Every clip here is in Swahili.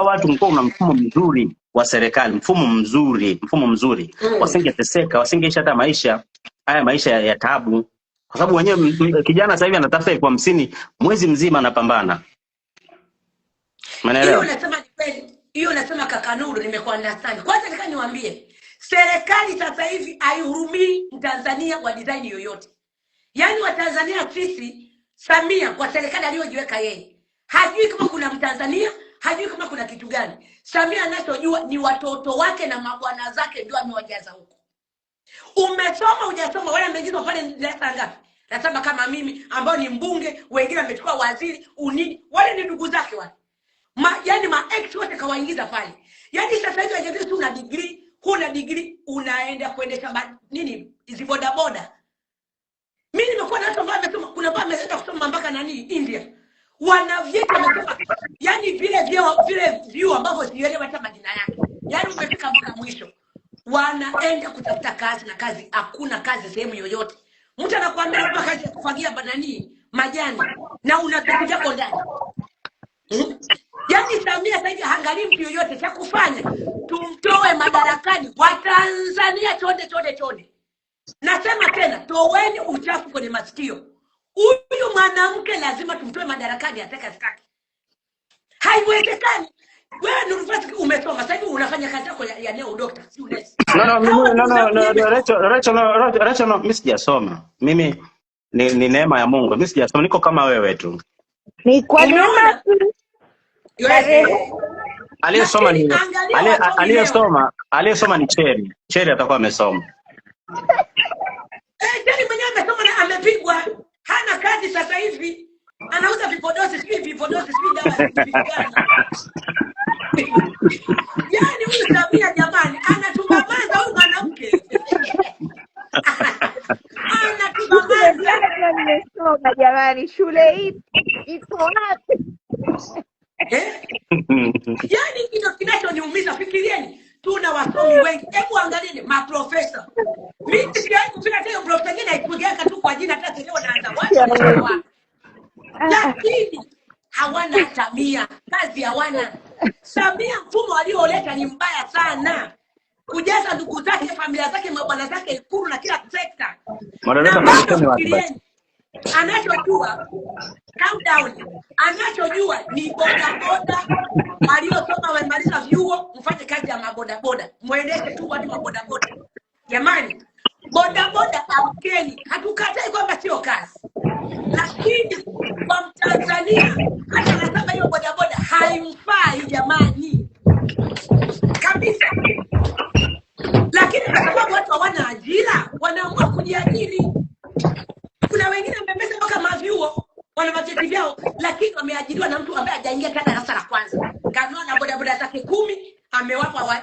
watu mko na mfumo mzuri wa serikali, mfumo mzuri, wasingeteseka, wasingeisha hata maisha ya taabu, kwa sababu wenyewe kijana sasa hivi anatafuta 50,000 mwezi mzima anapambana. Hiyo unasema ni kweli. Hiyo unasema kaka Nuru, nimekuunderstand. Kwanza nataka niwaambie, serikali sasa hivi haihurumii Mtanzania wa design yoyote. Yaani Watanzania sisi, Samia kwa serikali aliyojiweka yeye, hajui kama kuna Mtanzania, hajui kama kuna kitu gani. Samia anachojua ni watoto wake na mabwana zake ndio amewajaza huko. Umesoma hujasoma, wale wameingizwa pale darasa ngapi? Nasema kama mimi ambao ni mbunge, wengine wamechukua waziri, unini, wale ni ndugu zake wale. Yaani ex wote kawaingiza pale. Yaani sasa hivi hajaje tu una degree, huna degree unaenda kuendesha nini hizi boda boda. Mimi nimekuwa na watu ambao wamesoma, kuna baba ameenda kusoma mpaka India. Wana vyeti wamesoma. Yaani vile vyuo ambavyo sielewi hata majina yake. Yaani umefika mpaka mwisho. Wanaenda kutafuta kazi na kazi hakuna kazi sehemu yoyote. Mtu anakuambia hapa kazi ya kufagia majani na unapitia kwa ndani. Yaani Samia sasa hivi haangalii mtu yoyote, cha kufanya tumtoe madarakani. Watanzania chonde. Nasema tena, toweni uchafu kwenye masikio. Huyu mwanamke lazima tumtoe madarakani, ataka sitaki. Haiwezekani. Wewe university umesoma, sasa hivi unafanya kazi yako ya neo doctor, si unesi. No, mimi sijasoma. Mimi ni neema ya Mungu. Mimi sijasoma, niko kama wewe tu. Ni kwa neema aliyesoma ni Cheri atakuwa amesoma. Cheri mwenyewe amesoma na amepigwa, hana kazi sasa hivi. Anauza vipodozi, sijui dawa. Yaani huyu Samia jamani, anatumamaza huyu mwanamke. Anatumamaza. Nimesoma jamani, shule hii iko wapi? Yaani kitu kinachoniumiza, fikirieni, tuna wasomi wengi. Hebu angalieni maprofesa. Mimi sijawahi kufika tena profesa nyingine haikugeka tu kwa jina, hata leo naanza wapi. Lakini hawana Samia, kazi hawana. Samia mfumo alioleta ni mbaya sana. Kujaza ndugu zake, familia zake, mabwana zake Ikulu na kila sekta. Anachojua countdown, anachojua ni boda waliosoma wamaliza vyuo, mfanye kazi ya maboda, muendeshe tu watu wa boda. Jamani, boda amkeni, hatukatai kwamba sio kazi. Lakini kwa Mtanzania hata nasema hiyo boda haimfai jamani. Kabisa. Lakini kwa sababu watu hawana ajira, wanaamua kujiajiri. Kuna wengine wamepesa mpaka mavyuo, wana vyeti vyao, lakini wameajiriwa na mtu ambaye hajaingia hata darasa la kwanza. Kanona boda zake 10, amewapa wale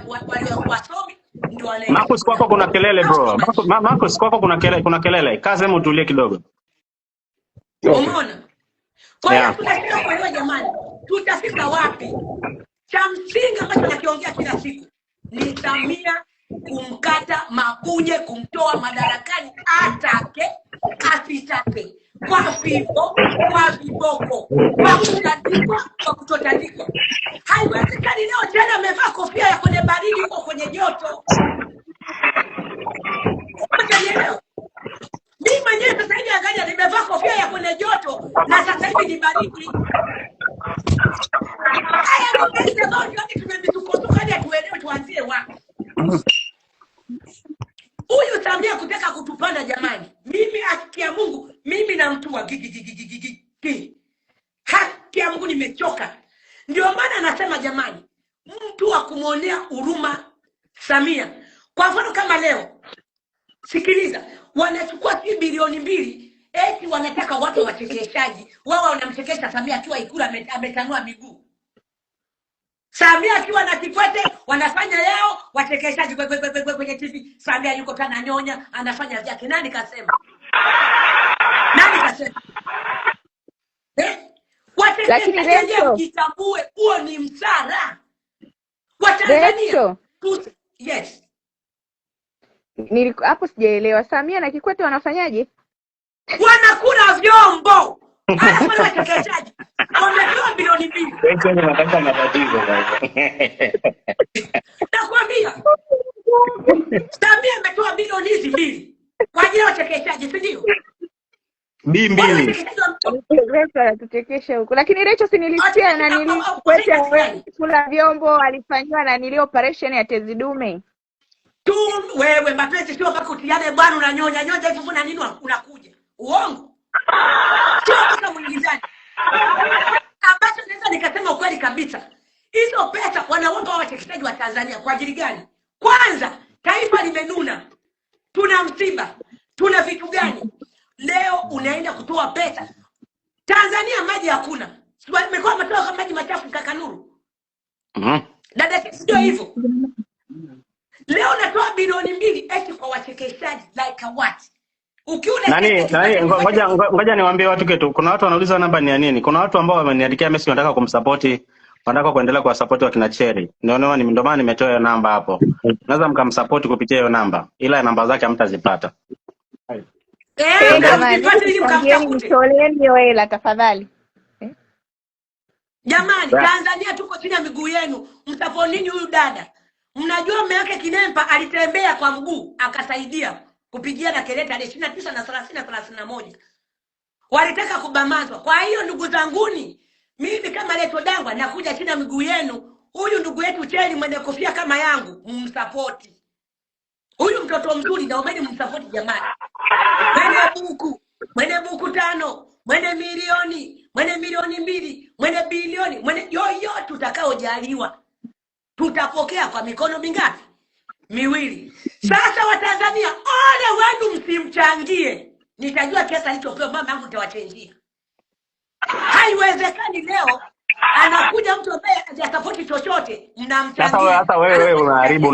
wasomi ndio wale. Marcus, kwako kuna kelele bro. Marcus, kwako kuna kelele. Kaze mtulie kidogo. Umeona? Kwa hiyo tunataka kuelewa jamani, tutafika wapi? Cha msingi ambacho nakiongea kila siku ni Samia kumkata Mabuje, kumtoa madarakani, atake asitake, kwa fimbo, kwa viboko, kwa kutandikwa, kwa kutotandikwa. Haiwezekani leo tena amevaa kofia ya kwenye baridi huko kwenye joto. Unanielewa? Mimi mwenyewe sasa hivi angalia, nimevaa kofia ya kwenye joto na sasa hivi ni baridi. Haya ni pesa zote hadi tumemitukotoka hadi tuelewe tuanzie wapi. Huyu Samia kutaka kutupanda jamani. Mimi haki ya Mungu, mimi na mtu wa gigi. Haki ya Mungu nimechoka. Ndio maana nasema jamani, mtu wa kumuonea huruma Samia. Kwa mfano kama leo, sikiliza, wanachukua bilioni 2, eti wanataka watu wachekeshaji. Wao wanamchekesha Samia akiwa Ikulu ametanua miguu. Samia akiwa na Kikwete wanafanya yao wachekeshaji kwenye TV. Samia yuko tena nyonya, anafanya vyake. Nani kasema? Lakini mjitambue, huo ni msara. Watanzania. Yes. Hapo sijaelewa. Samia na Kikwete wanafanyaje? Wanakula vyombo. Alafu wale wachekeshaji wamepewa bilioni 2. Wewe ni unataka matatizo bwana. Nakwambia Samia ametoa bilioni hizi 2 kwa ajili ya wachekeshaji, si ndio? Wale B2. wachekeshaji Recho anatuchekesha huko, lakini Recho si nilisikia na nilikuacha kula vyombo alifanyiwa na nili operation ya tezi dume. tu wewe mapenzi sio mpaka utiane bwana unanyonya nyonya hivi na nini unakuja. Uongo. Sio kama mwingizani. Ambacho naweza nikasema ukweli kabisa. Hizo pesa wanaomba wachekeshaji wa Tanzania kwa ajili gani? Kwanza, taifa limenuna. Tuna msiba. Tuna vitu gani? Leo unaenda kutoa pesa. Tanzania maji hakuna. Imekuwa matoa maji machafu Kakanuru. Dada sio hivyo. Leo natoa bilioni 2 eti kwa wachekeshaji like what? Ngoja niwaambie watu kitu. Kuna watu wanauliza namba ni ya nini? Kuna watu ambao wameniandikia message wanataka kumsupport, wanataka kuendelea kuwasupport wakina Cherry. Ndio maana nimetoa hiyo namba hapo. Naweza mkamsupport kupitia hiyo namba. Ila namba zake hamtazipata. Mtoleeni hiyo hela tafadhali. Jamani, Tanzania tuko chini ya miguu yenu. Mtaponini huyu dada. Mnajua mume wake Kinempa alitembea kwa mguu akasaidia kupigia na kelele tarehe 29 na 30 na 31. Walitaka kubamazwa. Kwa hiyo ndugu zanguni, mimi kama Leto Dangwa nakuja chini ya miguu yenu. Huyu ndugu yetu Cherry mwenye kofia kama yangu, msapoti. Huyu mtoto mzuri naomeni msapoti jamani. Mwenye buku 5, mwenye milioni 2, mwenye bilioni, mwenye yoyote tutakaojaliwa. Tutapokea kwa mikono mingapi? 2. Sasa Watanzania, ole wenu msimchangie. Nitajua kiasi alichopewa mama yangu nitawachangia. Haiwezekani leo anakuja mtu ambaye hajasapoti chochote mnamchangia. Hata wewe unaharibu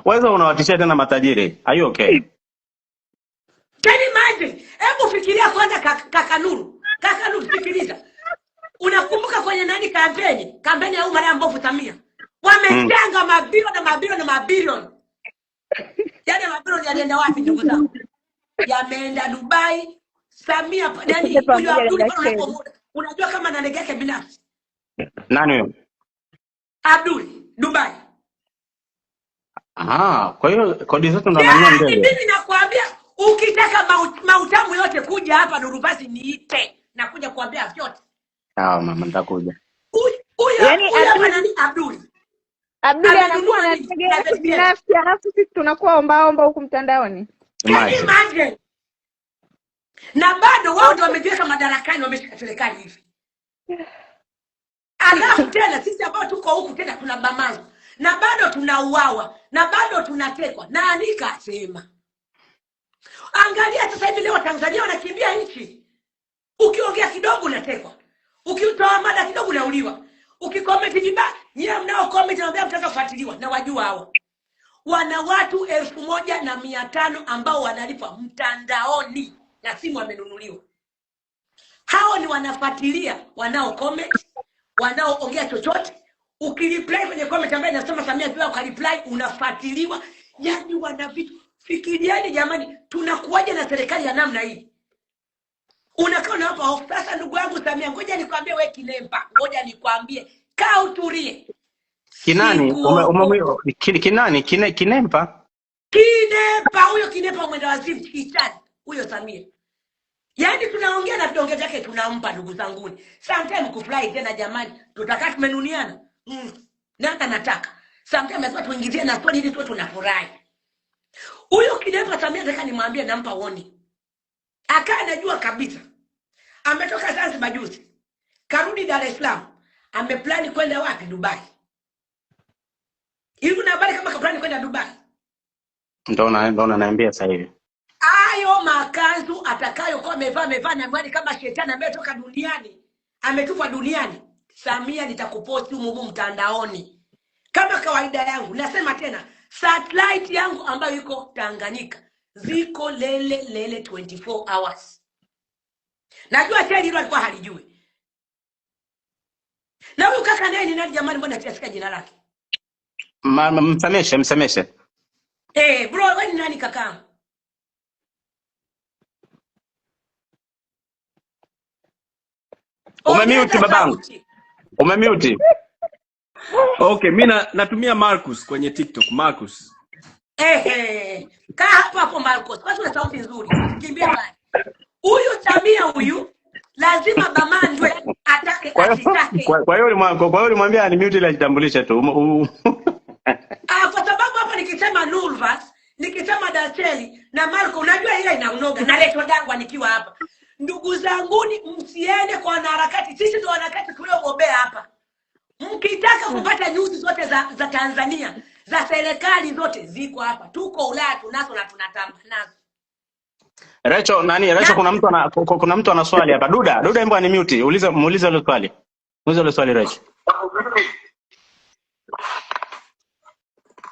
wewe unawatishia tena matajiri. Are you okay? Can you imagine? Hebu fikiria kwanza Kakanuru. Kakanuru sikiliza. Unakumbuka kwenye nani kampeni ya Umar Mbovu Samia? Wamechanga mabilioni. Yaani mabilioni yanaenda wapi ndugu zangu? Yameenda Dubai. Samia yani huyo Abdul unajua kama na ndege yake binafsi. Nani huyo? Abdul Dubai. Kwa hiyo kodi zetu ndo ananunua ndege. Mimi nakwambia ukitaka mautamu yote kuja hapa Nurupasi niite na kuja kuambia vyote. Sawa mama nitakuja. Huyo nani Abdul anakuwa na ndege yake binafsi alafu sisi tunakuwa ombaomba huku mtandaoni. Imagine. Na bado wao ndio wamejiweka madarakani wameshika serikali hivi. Alafu tena sisi ambao tuko huku tena tunabamazwa. Na bado tunauawa. Na bado tunatekwa. Na anika asema. Angalia sasa hivi leo Tanzania wanakimbia nchi. Ukiongea kidogo unatekwa. Ukitoa mada kidogo unauliwa. Ukicomment vibaya, nyie mnao comment naambia mtaka kufuatiliwa na wajua hao. Wana watu 1500 ambao wanalipa mtandaoni na simu wamenunuliwa. Hao ni wanafuatilia, wanao comment, wanaoongea chochote. Ukireply kwenye comment ambaye nasema Samia pia ukareply unafuatiliwa. Yaani wana vitu. Fikiriani jamani, tunakuaje na serikali ya namna hii? Unakaa na hapa sasa ndugu yangu Samia, ngoja nikwambie wewe Kinempa, ngoja nikwambie, kaa utulie. Kinani? Kinani? Kinempa? Kinempa, huyo Kinempa mwenda wazimu kichani, huyo Samia. Yaani tunaongea na vidonge vyake tunampa ndugu zanguni. Sometimes kufly tena jamani, tutakaa tumenuniana. Nani nataka? Sometimes lazima tuingizie na story ili tuwe tunafurahi. Huyo Kinempa Samia nataka nimwambie nampa warning. Akaa anajua kabisa. Ametoka Zanzibar juzi. Karudi Dar es Salaam. Ameplani kwenda wapi? Dubai. Hivi una habari kama kaplani kwenda Dubai? Ndio naambia sasa hivi. Hayo makanzu atakayo kwa amevaa na mwani kama shetani ametoka duniani. Ametupa duniani. Samia nitakuposti huko mtandaoni. Kama kawaida yangu, nasema tena, satellite yangu ambayo iko Tanganyika ziko lele 24 hours. Najua Cherry hilo alikuwa halijui. Na huyu kaka naye ni nani jamani, mbona siasikia jina lake? Msemeshe. Bro, wewe ni nani kaka? Umemute babangu. Umemute. Okay, mimi natumia Marcus kwenye TikTok, Marcus. Kaa hapo hapo Marcus. Kwa sababu sauti nzuri. Kimbia bali. Huyu Samia huyu lazima bamandwe atake asitake. Kwa hiyo ulimwambia ni mute ili ajitambulishe tu. Kwa sababu hapa nikisema Nurvas, nikisema Dacheli na Marco, unajua ile inaunoga na Leto Dangwa nikiwa hapa. Ndugu zanguni, msiende kwa wanaharakati. Sisi ndio wanaharakati tuliogombea hapa. Mkitaka kupata news zote za Tanzania, za serikali zote ziko hapa. Tuko Ulaya tunazo na tunatamba nazo. Recho, kuna mtu ana swali hapa. Duda hebu ni mute. Muulize ile swali. Muulize ile swali Recho.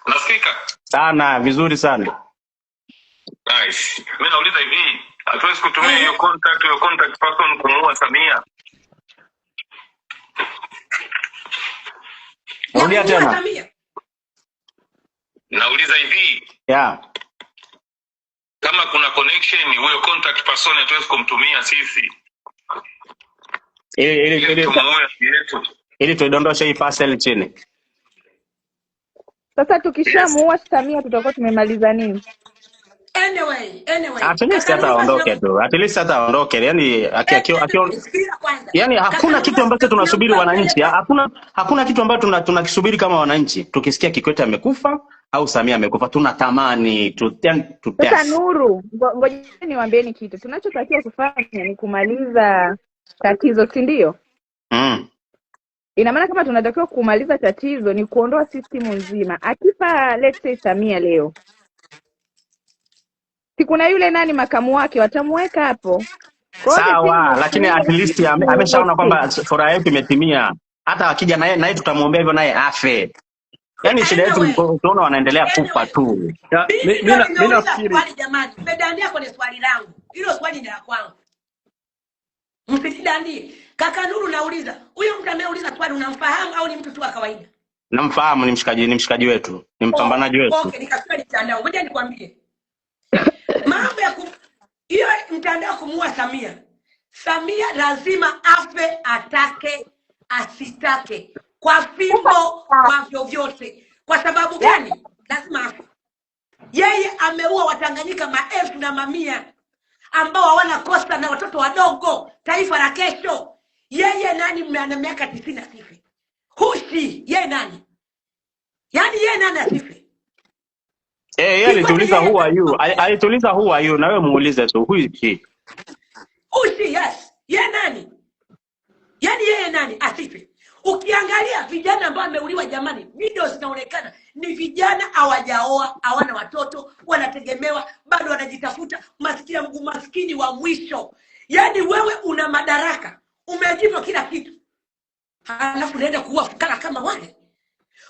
Nasikika? Sana, vizuri sana. Nice. Mimi nauliza hivi, hatuwezi kutumia hiyo contact person kumuua Samia? Rudia tena. Nauliza hivi. Yeah. Kama kuna connection huyo contact person hatuwezi kumtumia sisi. Ili tuidondoshe hii parcel chini. Sasa tukishamuua Samia tutakuwa tumemaliza nini? Anyway. At least hata aondoke. Yani hakuna kitu ambacho tunasubiri wananchi. Hakuna kitu ambacho tunakisubiri kama wananchi. Tukisikia Kikwete amekufa au Samia amekufa tunatamani Sasa Nuru, ngoja niwaambieni kitu. Tunachotakiwa kufanya ni kumaliza tatizo, si ndio? Ina maana kama tunatakiwa kumaliza tatizo ni kuondoa system nzima. Akifa let's say Samia leo, si kuna yule nani makamu wake watamweka hapo. Sawa, lakini at least ameshaona kwamba furaha yetu imetimia. Hata akija naye tutamuombea hivyo naye afe. Yaani shida yetu tunaona wanaendelea kufa tu. Mimi nafikiri jamani, mmedania kwenye swali langu. Hilo swali ni la kwangu. Msitidani. Kaka Nuru nauliza, huyo mtu ameuliza swali unamfahamu au ni mtu tu wa kawaida? Namfahamu, ni mshikaji wetu, ni mpambanaji wetu. Okay, nikasikia mtandao. Ngoja nikwambie. Mambo ya hiyo mtandao kumuua Samia. Samia lazima afe, atake asitake, kwa fimbo kwa vyovyote. Kwa sababu gani? Lazima afe. Yeye ameua Watanganyika maelfu na mamia ambao hawana kosa na watoto wadogo, taifa la kesho. Yeye nani ana miaka 90 asife? Hushi, yeye nani? Yaani yeye nani asife? Yeye alituuliza who are you? Alituuliza who are you, na wewe muulize tu who is he? Hushi, yes. Yeye nani? Yaani yeye nani asife? Ukiangalia vijana ambao wameuliwa jamani, video zinaonekana ni vijana hawajaoa, hawana watoto, wanategemewa, bado wanajitafuta, maskini wa mwisho. Yaani wewe una madaraka, umejipa kila kitu, halafu unaenda kuua fukara kama wale.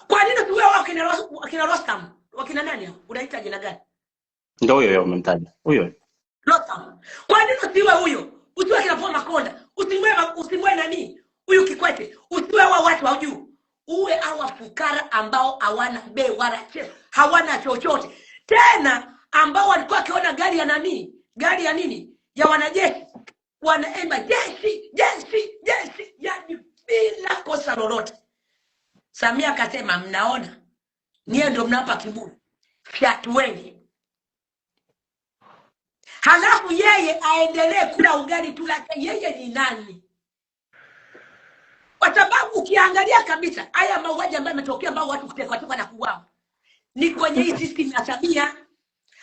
Kwa nini tu wewe wakina Rostam, wakina nani hao? Unaita jina gani? Ndio huyo umemtaja. Huyo. Rostam. Kwa nini usiwe huyo? Usiwe kina Paul Makonda, usimwe nani? Huyu Kikwete, usiwe wa watu wa juu. Uwe hawa fukara ambao hawana bei wala cheo, hawana chochote. Tena ambao walikuwa wakiona gari ya nani? Gari ya nini? Ya wanajeshi. Wanaemba jeshi, yani bila kosa lolote. Samia akasema mnaona, niye ndio mnapa kiburi, fyatueni. Halafu yeye aendelee kula ugali tu, lakini yeye ni nani? Kwa sababu ukiangalia kabisa haya mauaji ambayo yametokea, ambao watu kutekwa na kuuawa ni kwenye hii system ya Samia.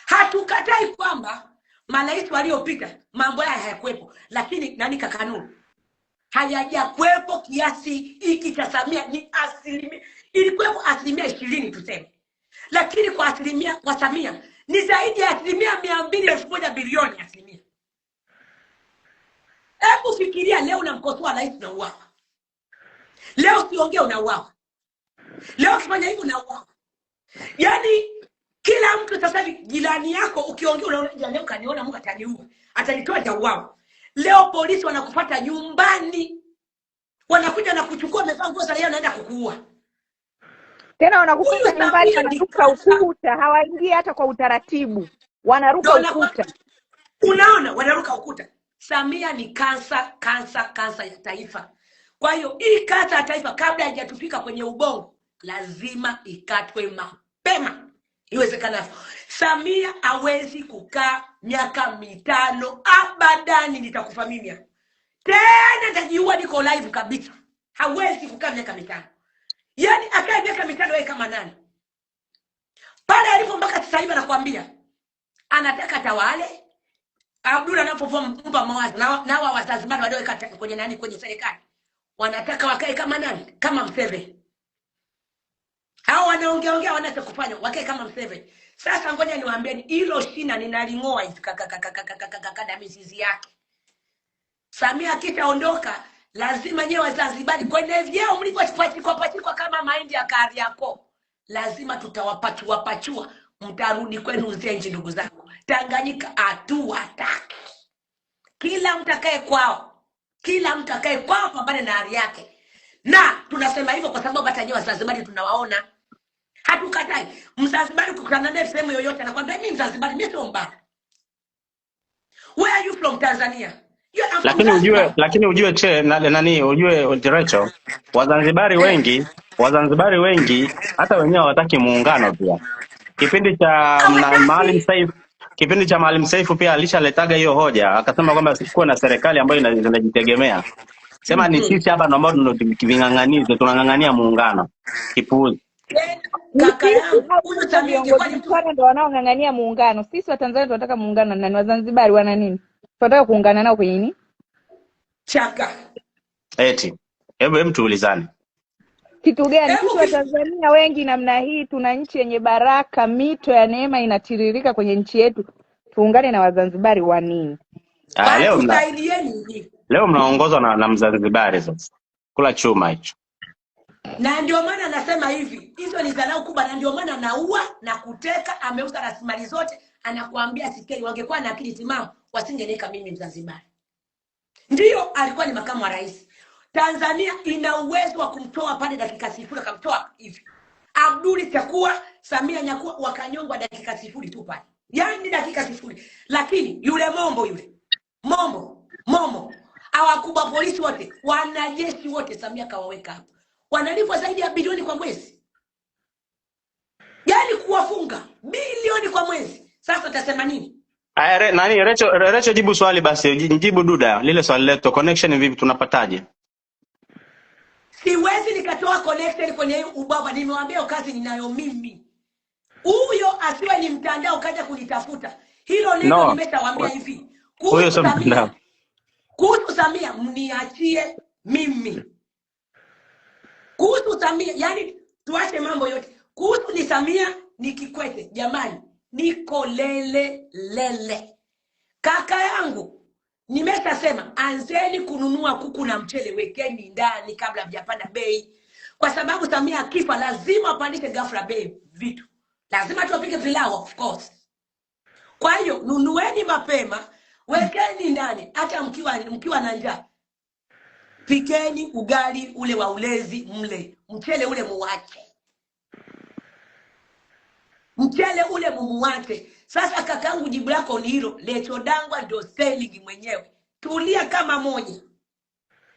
Hatukatai kwamba marais waliopita mambo haya hayakuepo, lakini nani Kaka Nuru, hayajakuepo kiasi hiki cha Samia. Ni asilimia, ilikuwepo 20% tuseme, lakini kwa Samia ni zaidi ya 200 bilioni asilimia. Hebu fikiria leo unamkosoa rais na uawa. Leo ukiongea unauawa. Leo ukifanya hivyo unauawa. Yaani kila mtu sasa hivi jirani yako ukiongea unaona jirani yako kaniona Mungu ataniua, atanitoa jauao. Leo polisi wanakufuata nyumbani. Wanakuja na kuchukua umevaa nguo za raia, naenda kukuua. Tena wanakufuata nyumbani, wanaruka ukuta, hawaingii hata kwa utaratibu. Wanaruka ukuta. Unaona, wanaruka ukuta. Samia ni kansa ya taifa. Kwa hiyo hii kansa ya taifa kabla haijatufika kwenye ubongo lazima ikatwe mapema iwezekanavyo. Samia hawezi kukaa miaka 5 abadani. Nitakufa mimi tena, nitajiua, niko live kabisa. Hawezi kukaa miaka 5. Yaani akae miaka 5 wewe kama nani? Pale alipo mpaka sasa hivi anakuambia anataka tawale. Abdullah anapompa mawazo na Wazanzibari walioweka kwenye nani, kwenye serikali wanataka wakae kama nani? Kama Museveni. Hao wanaongea wanachokufanya wakae kama Museveni. Sasa ngoja niwaambieni hilo shina ninaling'oa hivi kada mizizi yake. Samia kitaondoka lazima nyewe Wazanzibari kwenye vyao mlipopachikwa kama mahindi ya Kariakoo, lazima tutawapachua, mtarudi kwenu Zenji. Ndugu zangu, Tanganyika hatuwataki. Kila mtakae kwao, pambane na hali yake. Na tunasema hivyo kwa sababu hata nyewe Wazanzibari tunawaona. Hatukatai Mzanzibari kukutana naye sehemu yoyote anakuambia mimi Mzanzibari, mimi sio mbaya. Where are you from? Tanzania. Lakini ujue Rachel, Wazanzibari wengi hata wenyewe hawataki muungano pia. Kipindi cha Maalim Seif pia alishaletaga hiyo hoja, akasema kwamba sikuwa na serikali ambayo inajitegemea. Sema ni sisi hapa ambao tunang'ang'aniza, tunang'ang'ania muungano. Kipuuzi. Kaka yangu huyu Samia ndio wanaong'ang'ania muungano. Sisi wa Tanzania tunataka muungano na Wazanzibari wana nini? Tunataka kuungana nao kwenye nini? Chaka. Eti. Hebu tuulizane. Kitu gani? Sisi wa Tanzania wengi namna hii, tuna nchi yenye baraka, mito ya neema inatiririka kwenye nchi yetu. Tuungane na Wazanzibari wa nini? Leo mnaongozwa na Mzanzibari sasa. Kula chuma hicho. Na ndio maana anasema hivi, hizo ni dharau kubwa, na ndio maana anaua na kuteka, ameuza rasilimali zote, anakuambia sikeni. Wangekuwa na akili timamu wasingeneka mimi Mzanzibari. Ndio alikuwa ni makamu wa rais. Tanzania ina uwezo wa kumtoa pale dakika 0 akamtoa hivi. Abduli Chakua, Samia Nyakua wakanyongwa dakika 0 tu pale. Yaani dakika 0. Lakini yule Mombo hawakubwa polisi wote, wanajeshi wote Samia kawaweka hapo. Wanalipwa zaidi ya bilioni kwa mwezi. Yaani kuwafunga bilioni kwa mwezi. Sasa utasema nini? Rachel jibu swali basi, jibu Duda lile swali letu, connection vipi tunapataje? Siwezi nikatoa connection kwenye ubaba, nimewaambia kazi ninayo mimi. Huyo asiwe ni mtandao kaja kunitafuta. Hilo neno nimeshawaambia hivi. Kuhusu Samia mniachie mimi. Kuhusu Samia, yani tuache mambo yote. Kuhusu ni Samia ni Kikwete, jamani, niko lele. Kaka yangu, nimeshasema anzeni kununua kuku na mchele, wekeni ndani kabla mjapanda bei. Kwa sababu Samia akifa lazima apandishe ghafla bei vitu. Lazima tuwapike pilau of course. Kwa hiyo nunueni mapema, wekeni ndani, hata mkiwa na njaa. Pikeni ugali ule wa ulezi mle. Mchele ule muwache. Sasa kakangu jibu lako ni hilo. Lecho Dangwa ndio selling mwenyewe. Tulia kama moja.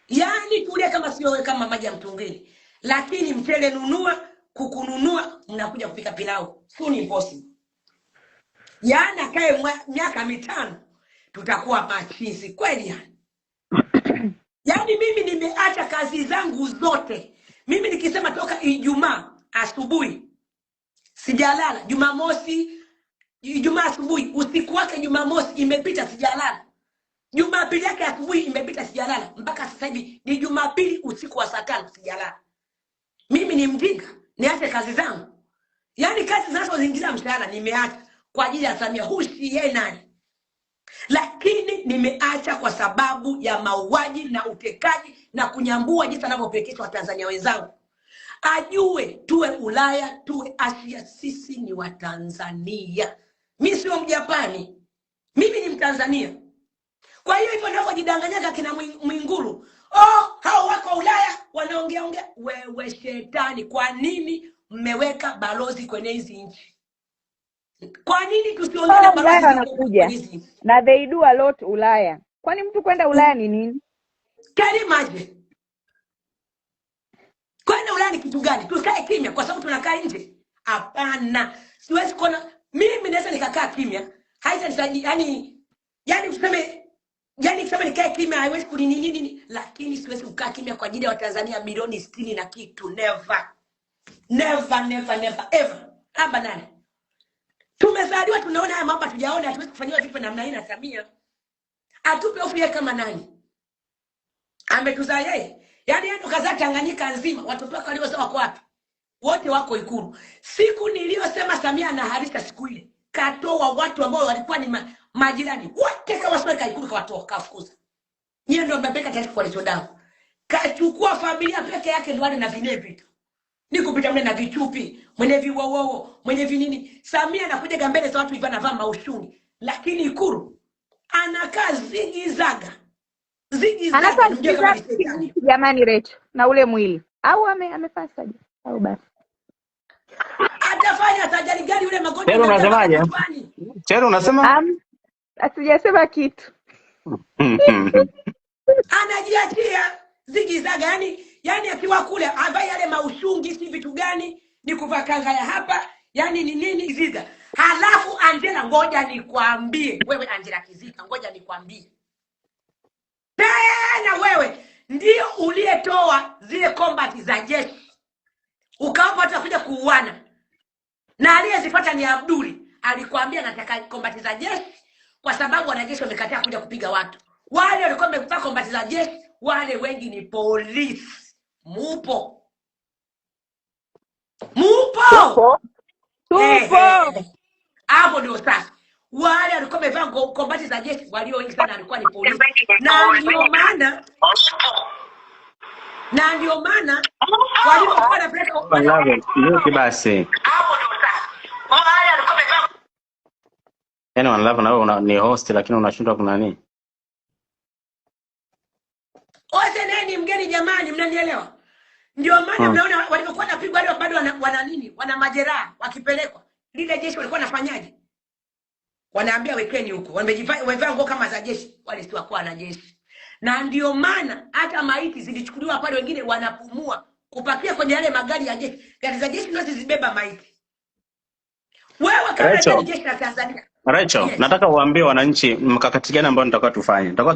Yaani tulia kama sio kama maji ya mtungini. Lakini mchele nunua, kukununua, mnakuja kupika pilau. Soon impossible. Yaani akae miaka 5 tutakuwa machizi kweli yani. Yaani mimi nimeacha kazi zangu zote. Mimi nikisema toka Ijumaa asubuhi sijalala. Ijumaa asubuhi, usiku wake Jumamosi imepita sijalala. Jumapili yake asubuhi imepita sijalala. Mpaka sasa hivi ni Jumapili usiku wa saa 5 sijalala. Mimi ni mjinga, niache kazi zangu. Yaani kazi zinazoingiza mshahara nimeacha kwa ajili ya Samia. Hushi yeye nani? Lakini nimeacha kwa sababu ya mauaji na utekaji na kunyambua jinsi anavyopekeshwa Tanzania wenzangu. Ajue tuwe Ulaya, tuwe Asia, sisi ni wa Tanzania. Mimi sio Mjapani. Mimi ni Mtanzania. Kwa hiyo hivyo ninavyojidanganyaka kina Mwinguru. Hao wako Ulaya wanaongea. Wewe shetani, kwa nini mmeweka balozi kwenye hizi nchi? Kwa nini tusiongee na balozi wanakuja? Na they do a lot Ulaya. Kwani mtu kwenda Ulaya ni nini? Kalimaje? Kwenda Ulaya ni kitu gani? Tukae kimya kwa sababu tunakaa nje? Hapana. Siwezi kuona mimi naweza nikakaa kimya. Haitanisaidia yani tuseme nikae kimya haiwezi nini, lakini siwezi kukaa kimya kwa ajili ya Watanzania milioni 60 na kitu. Never ever. Haba nani? Tumezaliwa tunaona haya mambo, tujaona hatuwezi kufanywa vipi namna hii na Samia. Atupe hofu yeye kama nani? Ametuzaa yeye. Yaani yeye kazaa Tanganyika nzima, watoto wake waliosema wako wapi? Wote wako Ikulu. Siku niliyosema Samia anaharisha siku ile, katoa watu ambao walikuwa ni majirani. Wote kama sweka Ikulu kawatoa, kafukuza. Yeye ndio mbebeka tayari kwa alichodao. Kachukua familia peke yake ndio wale na vinevi tu. Ni kupita mle na vichupi, mwenye viwowo, mwenye vinini. Samia anakuja gambele za watu hivi anavaa maushuni. Lakini Ikulu anakaa zigizaga. Anakaa jamani Recho na ule mwili. Au amefanya saja au basi. Atafanya sajari gani ule magonjwa? Chero unasemaje? Chero unasema? Asijasema kitu. Anajiachia zigizaga yani akiwa kule ambaye yale maushungi si vitu gani, ni kuvaa kanga ya hapa, yani ni nini ziga. Halafu Angela, ngoja nikwambie wewe Angela Kizika, ngoja nikwambie. Tena wewe ndio uliyetoa zile combat za jeshi. Ukaomba watu kuja kuuana. Na aliyezipata ni Abduli. Alikwambia nataka combat za jeshi kwa sababu wanajeshi wamekataa kuja kupiga watu. Wale walikuwa wamepata combat za jeshi, wale wengi ni polisi. Mupo. Hapo ndio sasa. Wale walikuwa wamevaa kombati za jeshi, walio wengi sana walikuwa ni polisi. Na ndio maana walikuwa na pressure yote basi. Hapo ndio sasa. Wale walikuwa wamevaa yani wanalava na wewe ni host lakini unashindwa kuna nini? Wote nani mgeni jamani, mnanielewa? Ndio maana mnaona walikuwa napigwa leo bado wana nini? Wana majeraha wakipelekwa. Lile jeshi walikuwa nafanyaje? Wanaambia wekeni huko. Wamevaa nguo kama za jeshi, wale si wakuwa na jeshi. Na ndio maana hata maiti zilichukuliwa pale, wengine wanapumua kupakia kwenye yale magari ya jeshi. Gari za jeshi ndio zibeba maiti. Wewe kama ni jeshi la Tanzania. Rachel, yes. Nataka uambie wananchi mkakati gani ambao nitakuwa tufanye. Nitakuwa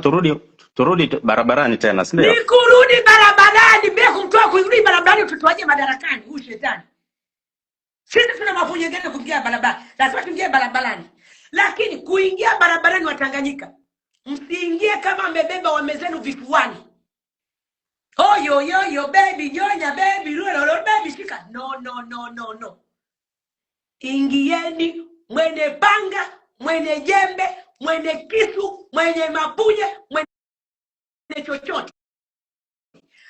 turudi barabarani tena, si ndio? Ni kurudi barabarani, bila kumtoa kurudi barabarani tutoaje madarakani huyu shetani. Sisi tuna mafunzo gani kuingia barabarani? Lazima tuingie barabarani. Lakini kuingia barabarani Watanganyika, msiingie kama mmebeba wamezenu vifuani. Oh yo baby, nyonya baby, lolo baby shika. No. Ingieni mwenye panga, mwenye jembe, mwenye kisu, mwenye mapunye, mwenye chochote.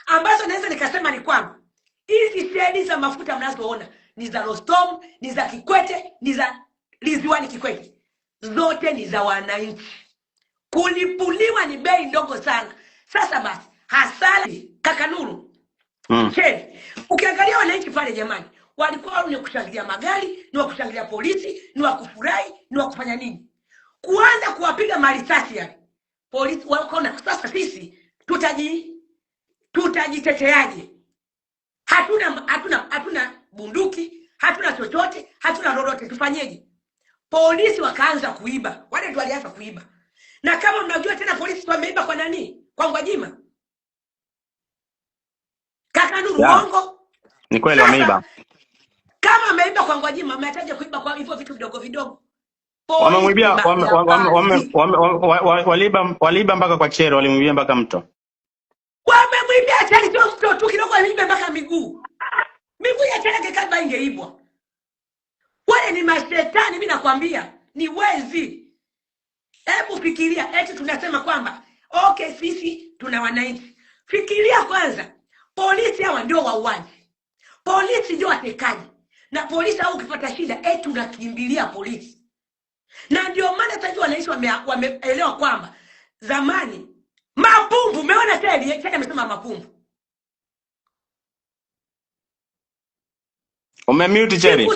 Ambazo naweza nikasema ni kwamba hizi shedi za mafuta mnazoona ni za Rostom, ni za Kikwete, ni za Ridhiwani Kikwete. Zote ni za wananchi. Kulipuliwa ni bei ndogo sana. Sasa basi, hasara kaka Nuru. Cheni, ukiangalia wananchi pale jamani, walikuwa ni kushangilia magari, ni kushangilia polisi, ni kufurahi, ni kufanya nini? Kuanza kuwapiga marisasi yani. Polisi wakaona sasa sisi tutajiteteaje? Hatuna bunduki, hatuna chochote, hatuna lolote, tufanyeje? Polisi wakaanza kuiba. Wale ndio walianza kuiba. Na kama mnajua tena polisi wameiba kwa nani? Kwa Gwajima. Kaka Nuru uongo? Ni kweli wameiba. Kama wameiba kwa Gwajima, wametaja kuiba kwa hivyo vitu vidogo vidogo. Wamemwibia waliiba mpaka kwa Chero, walimwibia mpaka mto. Wamemwibia Chero sio mto tu, kidogo waliiba mpaka miguu. Miguu ya Chero kekaba ingeibwa. Wale ni mashetani, mimi nakwambia, ni wezi. Hebu fikiria, eti tunasema kwamba okay sisi tuna wananchi. Fikiria kwanza, polisi hawa ndio wauaji. Polisi ndio watekaji. Na polisi au ukipata shida eti unakimbilia polisi. Na ndio maana sasa wananchi wameelewa kwamba zamani mapumbu, umeona tena amesema mapumbu. Umemute Jerry.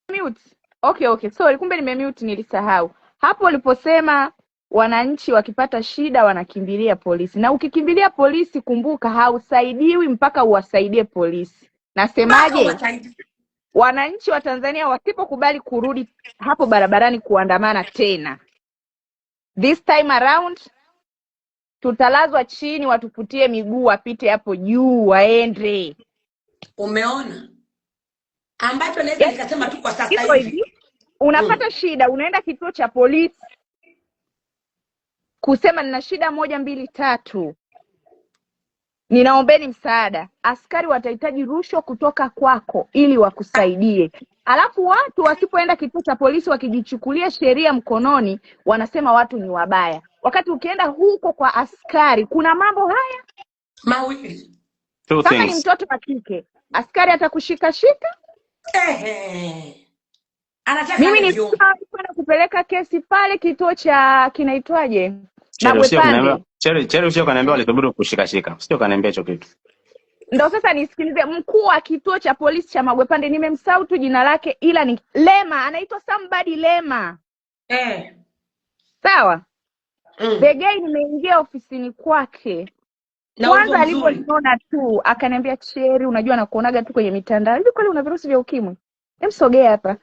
Mute. Okay. Sorry, kumbe nimemute, nilisahau. Hapo uliposema wananchi wakipata shida wanakimbilia polisi, na ukikimbilia polisi, kumbuka hausaidiwi mpaka uwasaidie polisi. Nasemaje? Wananchi wa Tanzania wasipokubali kurudi hapo barabarani kuandamana tena, this time around tutalazwa chini, watufutie miguu, wapite hapo juu waende. Umeona ambacho naweza nikasema tu kwa sasa hivi unapata shida, unaenda kituo cha polisi kusema nina shida 1 2 3, ninaombeni msaada. Askari watahitaji rushwa kutoka kwako ili wakusaidie. Alafu watu wasipoenda kituo cha polisi wakijichukulia sheria mkononi, wanasema watu ni wabaya. Wakati ukienda huko kwa askari, kuna mambo haya mawili. Kama ni mtoto wa kike, askari atakushika. Mimi ni kwenda kupeleka kesi pale kituo cha kinaitwaje? Mabwepande. Chere usio kaniambia walithubutu kushika. Sio kaniambia hicho kitu. Ndio sasa nisikilize, mkuu wa kituo cha polisi cha Mabwepande, nimemsahau tu jina lake, ila ni Lema, anaitwa somebody Lema. Sawa? The guy nimeingia ofisini kwake. Kwanza aliponiona tu akaniambia, Cherry, unajua nakuonaga tu kwenye mitandao. Hivi kweli una virusi vya ukimwi? Sogea hapa.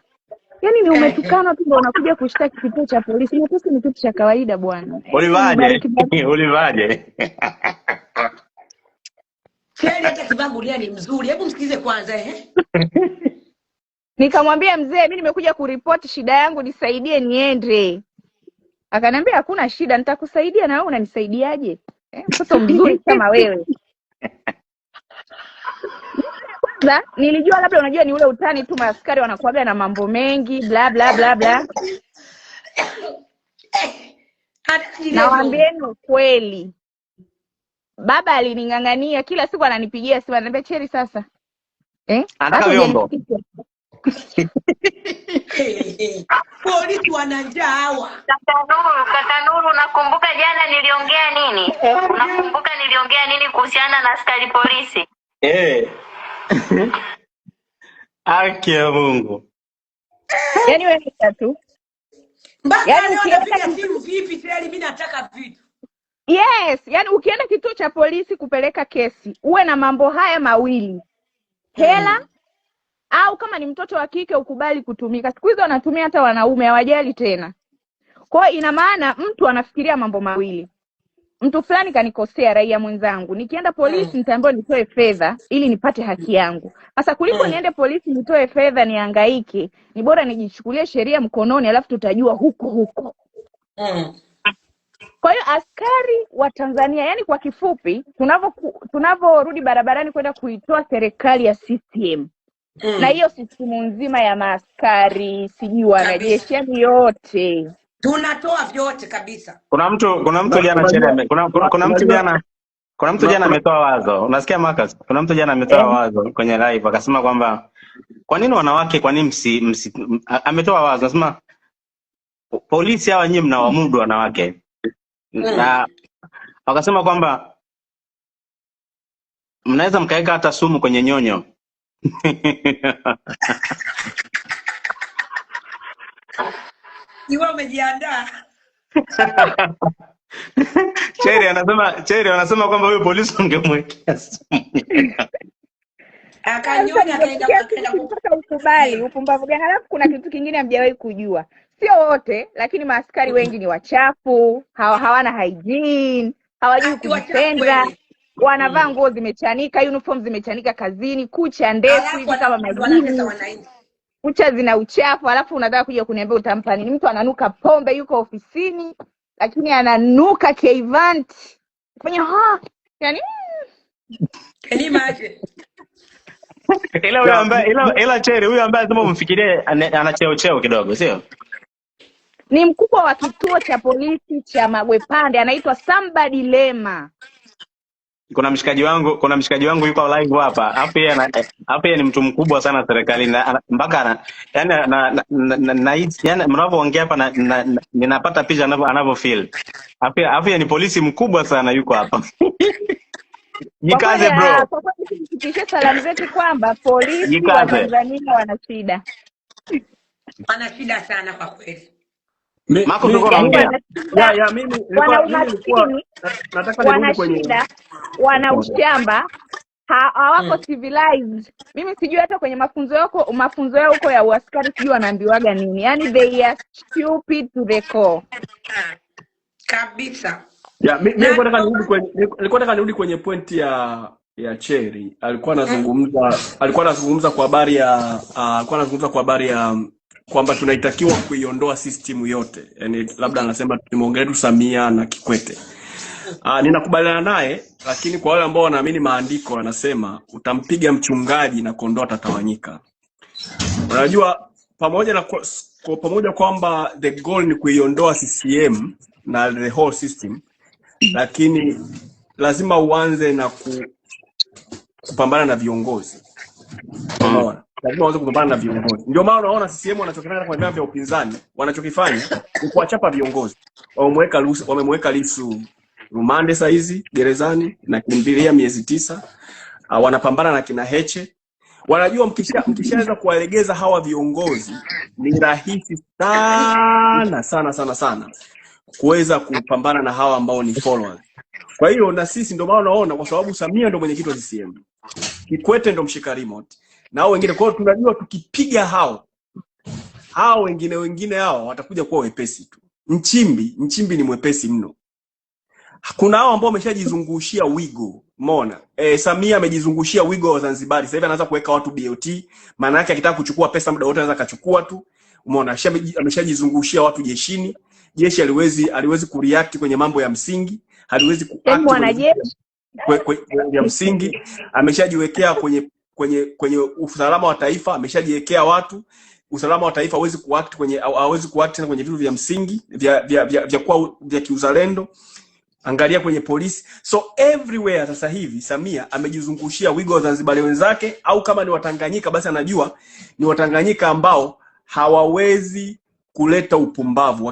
Yaani ni umetukana tu ndio unakuja kushtaki kituo cha polisi. Ni kitu cha kawaida bwana. Ulivaje? Cherry hata kibabu ni mzuri. Hebu msikize kwanza Nikamwambia, mzee, mimi nimekuja kuripoti shida yangu, nisaidie niende. Akaniambia hakuna shida, nitakusaidia. Na wewe unanisaidiaje? Mtoto mzuri kama wewe. Kwanza nilijua labda unajua ni ule utani tu, maaskari wanakuaga na mambo mengi bla bla bla bla. Nawaambieni ukweli, baba alining'ang'ania, kila siku ananipigia simu ananiambia, Cherry sasa anataka vyombo. Polisi wana njaa hawa. Kaka Nuru, unakumbuka jana niliongea nini? Unakumbuka niliongea nini kuhusiana na askari polisi? Haki ya Mungu. Yaani wewe tu. Yaani ukipiga simu vipi Cherry, mimi nataka vitu. Yes, yaani ukienda kituo cha polisi kupeleka kesi, uwe na mambo haya mawili. Hela au kama ni mtoto wa kike ukubali kutumika. Siku hizo wanatumia hata wanaume, hawajali tena. Kwa hiyo ina maana mtu anafikiria mambo mawili. Mtu fulani kanikosea, raia mwenzangu, nikienda polisi nitaambiwa nitoe fedha ili nipate haki yangu. Sasa kuliko niende polisi nitoe fedha nihangaike, ni bora nijichukulie sheria mkononi, alafu tutajua huko. Kwa hiyo askari wa Tanzania, yani kwa kifupi, tunavorudi barabarani kwenda kuitoa serikali ya CCM. Na hiyo system nzima ya maaskari, sijui wanajeshi, yote tunatoa vyote kabisa. Kuna mtu jana Cherry, kuna mtu jana ametoa wazo. Unasikia Marcus? Kuna mtu jana ametoa wazo kwenye live akasema kwamba kwa nini wanawake, kwa nini ametoa wazo anasema polisi hawa nyinyi mnawamudu wanawake. Na wakasema kwamba mnaweza mkaweka hata sumu kwenye nyonyo. Niwe umejiandaa. Cherry anasema kwamba huyo polisi ungemwekea sumu. Akanyonya akaenda kupata ukubali. Upumbavu gani? Halafu kuna kitu kingine hamjawahi kujua. Sio wote, lakini maaskari wengi ni wachafu, hawana hygiene, hawajui kujipenda. Wanavaa nguo zimechanika, uniform zimechanika kazini, kucha ndefu hivi kama majini. Kucha zina uchafu, alafu unataka kuja kuniambia utampa nini? Mtu ananuka pombe, yuko ofisini, lakini ananuka K-Vant. Fanya yani imagine. Ila Cherry huyo ambaye lazima umfikirie ana cheo kidogo, sio? Ni mkubwa wa kituo cha polisi cha Mabwepande, anaitwa somebody Lema. Kuna mshikaji wangu yuko live hapa. Hapo yeye ni mtu mkubwa sana serikalini, mpaka yani mnapoongea hapa ninapata picha anavyo feel. Hapo yeye ni polisi mkubwa sana yuko hapa. Jikaze bro. Kwa kweli tukifikisha salamu zetu kwamba polisi wa Tanzania wana shida. Wana shida sana kwa kweli. Marcus ulikuwa unaongea. Mimi wana nilikuwa umaskini, nataka wana nirudi kwenye shida, wana ushamba, hawako civilized. Mimi sijui hata kwenye mafunzo yao huko ya uaskari sijui wanaambiwaga nini. Yaani they are stupid to the core. Kabisa. mimi nilikuwa nataka nirudi kwenye point ya Cherry. Alikuwa anazungumza kwa habari ya kwamba tunaitakiwa kuiondoa system yote. Yaani labda anasema tumeongelea tu Samia na Kikwete. Ninakubaliana naye, lakini kwa wale ambao wanaamini maandiko anasema utampiga mchungaji na kondoo atatawanyika. Unajua pamoja kwamba the goal ni kuiondoa CCM na the whole system, lakini lazima uanze na kupambana na viongozi. Unaona? Lazima uanze kupambana na viongozi. Ndio maana unaona CCM wanachokifanya kwa vyama vya upinzani, wanachokifanya ni kuwachapa viongozi. Wamemweka Lissu rumande saizi gerezani na kimbilia miezi 9. Wanapambana na kina Heche. Wanajua mkishaweza kuwalegeza hawa viongozi ni rahisi sana kuweza kupambana na hawa ambao ni followers. Kwa hiyo na sisi ndio maana unaona, kwa sababu Samia ndio mwenyekiti wa CCM, Kikwete ndio mshika remote na hao wengine. Kwa hiyo tunajua tukipiga hao wengine hao watakuja kuwa wepesi tu. Nchimbi ni mwepesi mno. Kuna hao ambao wameshajizungushia wigo. Umeona? Samia amejizungushia wigo wa Zanzibar. Sasa hivi anaanza kuweka watu BOT. Maana yake akitaka kuchukua pesa muda wote anaweza kachukua tu. Umeona? Ameshajizungushia watu jeshini. Jeshi aliwezi kureact kwenye mambo ya msingi. Haliwezi kuact kwenye msingi. Ameshajiwekea kwenye usalama wa taifa, ameshajiwekea watu. Usalama wa taifa hawezi kuact tena kwenye vitu vya msingi vya kiuzalendo. Angalia kwenye polisi. So everywhere sasa hivi Samia amejizungushia wigo wa Zanzibari wenzake, au kama ni Watanganyika basi anajua ni Watanganyika ambao hawawezi kuleta upumbavu,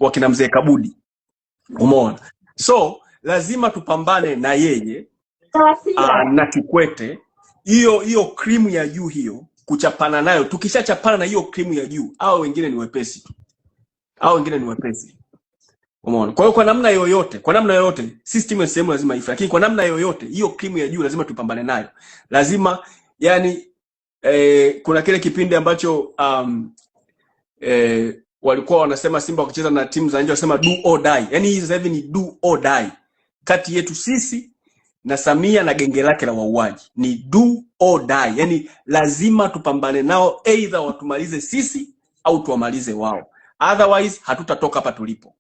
wakina Mzee Kabudi. Umeona? So lazima tupambane na yeye na Kikwete. Hiyo cream ya juu hiyo kuchapana nayo. Tukishachapana na hiyo cream ya juu, hao wengine ni wepesi. Umeona? Kwa hiyo kwa namna yoyote system ya sehemu lazima ife, lakini kwa namna yoyote hiyo cream ya juu lazima tupambane nayo. Lazima yani kuna kile kipindi ambacho walikuwa wanasema Simba wakicheza na timu za nje wanasema do or die. Yani hizi sasa hivi ni do or die. Kati yetu sisi na Samia na genge lake la wauaji ni do or die. Yani lazima tupambane nao, either watumalize sisi au tuwamalize wao. Otherwise hatutatoka hapa tulipo.